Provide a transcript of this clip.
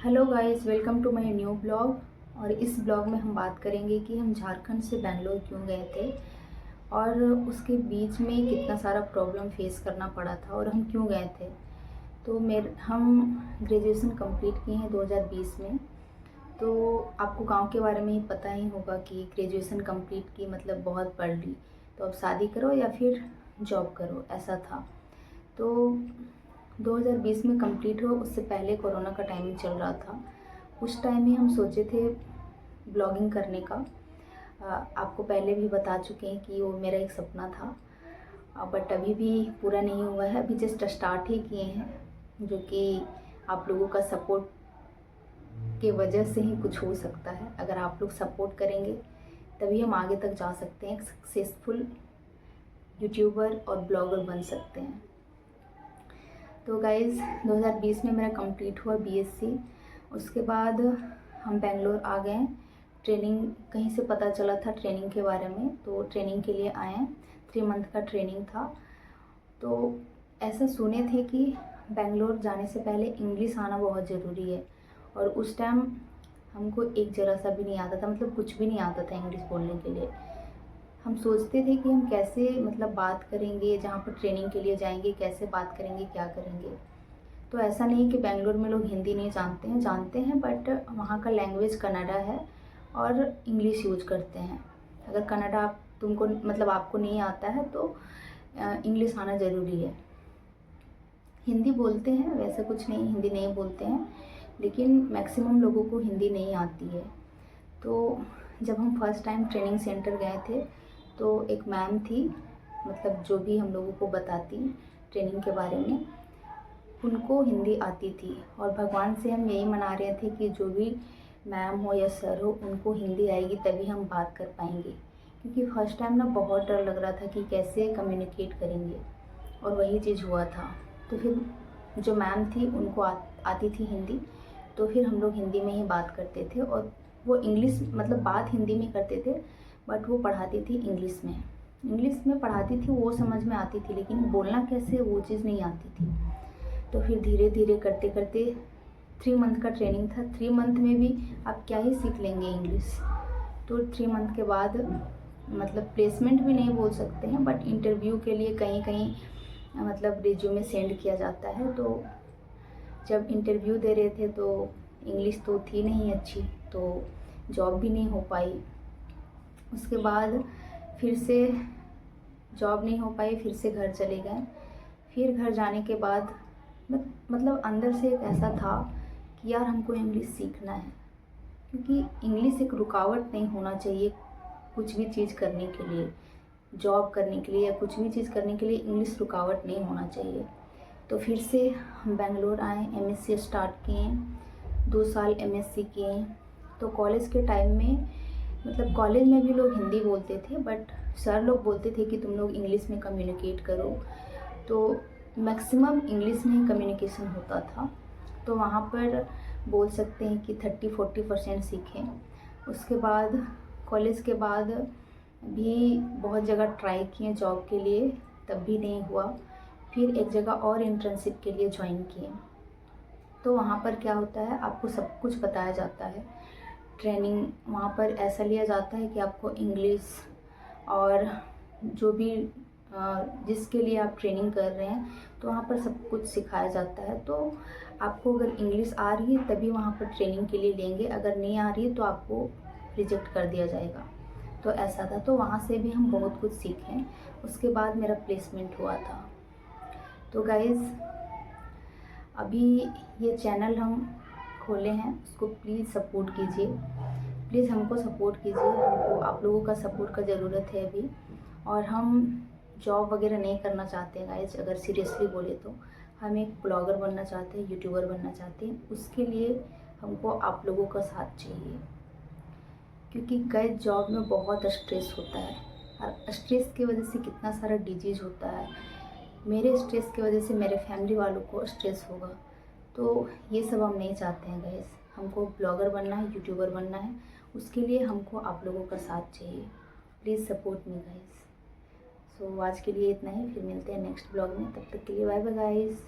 Hello guys, welcome to my new blog. और इस blog में हम बात करेंगे कि हम झारखंड से बेंगलोर क्यों गए थे और उसके बीच में कितना सारा प्रॉब्लम फेस करना पड़ा था और हम क्यों गए थे। तो हम ग्रेजुएशन कंप्लीट किए हैं 2020 में। तो आपको गांव के बारे में ही पता ही होगा कि ग्रेजुएशन कंप्लीट की मतलब बहुत पढ़ ली तो अब शादी करो या फिर जॉब करो, ऐसा था। तो 2020 में कंप्लीट हुआ, उससे पहले कोरोना का टाइमिंग चल रहा था। उस टाइम ही हम सोचे थे ब्लॉगिंग करने का। आपको पहले भी बता चुके हैं कि वो मेरा एक सपना था, बट अभी भी पूरा नहीं हुआ है। अभी जस्ट स्टार्ट ही किए हैं, जो कि आप लोगों का सपोर्ट के वजह से ही कुछ हो सकता है। अगर आप लोग सपोर्ट करेंगे तभी हम आगे तक जा सकते हैं, सक्सेसफुल यूट्यूबर और ब्लॉगर बन सकते हैं। तो गाइज़ 2020 में मेरा कंप्लीट हुआ बीएससी। उसके बाद हम बेंगलोर आ गए। ट्रेनिंग कहीं से पता चला था ट्रेनिंग के बारे में, तो ट्रेनिंग के लिए आए। 3 मंथ का ट्रेनिंग था। तो ऐसा सुने थे कि बेंगलोर जाने से पहले इंग्लिश आना बहुत ज़रूरी है, और उस टाइम हमको एक ज़रा सा भी नहीं आता था, मतलब कुछ भी नहीं आता था इंग्लिश बोलने के लिए। हम सोचते थे कि हम कैसे मतलब बात करेंगे, जहाँ पर ट्रेनिंग के लिए जाएंगे कैसे बात करेंगे, क्या करेंगे। तो ऐसा नहीं कि बेंगलोर में लोग हिंदी नहीं जानते हैं, बट वहाँ का लैंग्वेज कन्नड़ा है और इंग्लिश यूज करते हैं। अगर कन्नड़ा तुमको मतलब आपको नहीं आता है तो इंग्लिश आना ज़रूरी है। हिंदी बोलते हैं, वैसे कुछ नहीं, हिंदी नहीं बोलते हैं, लेकिन मैक्सिमम लोगों को हिंदी नहीं आती है। तो जब हम फर्स्ट टाइम ट्रेनिंग सेंटर गए थे तो एक मैम थी, मतलब जो भी हम लोगों को बताती ट्रेनिंग के बारे में, उनको हिंदी आती थी। और भगवान से हम यही मना रहे थे कि जो भी मैम हो या सर हो, उनको हिंदी आएगी तभी हम बात कर पाएंगे। क्योंकि फर्स्ट टाइम ना बहुत डर लग रहा था कि कैसे कम्युनिकेट करेंगे, और वही चीज़ हुआ था। तो फिर जो मैम थी उनको आती थी हिंदी, तो फिर हम लोग हिंदी में ही बात करते थे। और वो इंग्लिश मतलब बात हिंदी में करते थे, बट वो पढ़ाती थी इंग्लिश में पढ़ाती थी, वो समझ में आती थी, लेकिन बोलना कैसे वो चीज़ नहीं आती थी। तो फिर धीरे धीरे करते करते 3 मंथ का ट्रेनिंग था। 3 मंथ में भी आप क्या ही सीख लेंगे इंग्लिश। तो 3 मंथ के बाद मतलब प्लेसमेंट भी नहीं बोल सकते हैं, बट इंटरव्यू के लिए कहीं कहीं मतलब रिज्यूमे सेंड किया जाता है। तो जब इंटरव्यू दे रहे थे तो इंग्लिश तो थी नहीं अच्छी, तो जॉब भी नहीं हो पाई। उसके बाद फिर से जॉब नहीं हो पाई, फिर से घर चले गए। फिर घर जाने के बाद मतलब अंदर से एक ऐसा था कि यार हमको इंग्लिश सीखना है, क्योंकि इंग्लिश एक रुकावट नहीं होना चाहिए कुछ भी चीज़ करने के लिए। जॉब करने के लिए या कुछ भी चीज़ करने के लिए इंग्लिश रुकावट नहीं होना चाहिए। तो फिर से हम बेंगलोर आए, एमएससी स्टार्ट किए, 2 साल एमएससी किए। तो कॉलेज के टाइम में मतलब कॉलेज में भी लोग हिंदी बोलते थे, बट सर लोग बोलते थे कि तुम लोग इंग्लिश में कम्युनिकेट करो। तो मैक्सिमम इंग्लिश में ही कम्युनिकेशन होता था। तो वहाँ पर बोल सकते हैं कि 30-40% सीखे। उसके बाद कॉलेज के बाद भी बहुत जगह ट्राई किए जॉब के लिए, तब भी नहीं हुआ। फिर एक जगह और इंटर्नशिप के लिए ज्वाइन किए। तो वहाँ पर क्या होता है, आपको सब कुछ बताया जाता है। ट्रेनिंग वहाँ पर ऐसा लिया जाता है कि आपको इंग्लिश और जो भी जिसके लिए आप ट्रेनिंग कर रहे हैं, तो वहाँ पर सब कुछ सिखाया जाता है। तो आपको अगर इंग्लिश आ रही है तभी वहाँ पर ट्रेनिंग के लिए लेंगे, अगर नहीं आ रही है तो आपको रिजेक्ट कर दिया जाएगा। तो ऐसा था। तो वहाँ से भी हम बहुत कुछ सीखे। उसके बाद मेरा प्लेसमेंट हुआ था। तो गाइज़ अभी ये चैनल हम खोले हैं, उसको प्लीज़ सपोर्ट कीजिए, प्लीज़ हमको सपोर्ट कीजिए। हमको आप लोगों का सपोर्ट का ज़रूरत है अभी। और हम जॉब वगैरह नहीं करना चाहते हैं गाइज, अगर सीरियसली बोले तो हम एक ब्लॉगर बनना चाहते हैं, यूट्यूबर बनना चाहते हैं। उसके लिए हमको आप लोगों का साथ चाहिए, क्योंकि गाइज जॉब में बहुत स्ट्रेस होता है, और स्ट्रेस की वजह से कितना सारा डिजीज़ होता है। मेरे स्ट्रेस की वजह से मेरे फैमिली वालों को स्ट्रेस होगा। तो ये सब हम नहीं चाहते हैं गाइस। हमको ब्लॉगर बनना है, यूट्यूबर बनना है, उसके लिए हमको आप लोगों का साथ चाहिए। Please support me guys. So आज के लिए इतना ही, फिर मिलते हैं नेक्स्ट ब्लॉग में। तब तक के लिए बाय बाय गाइस।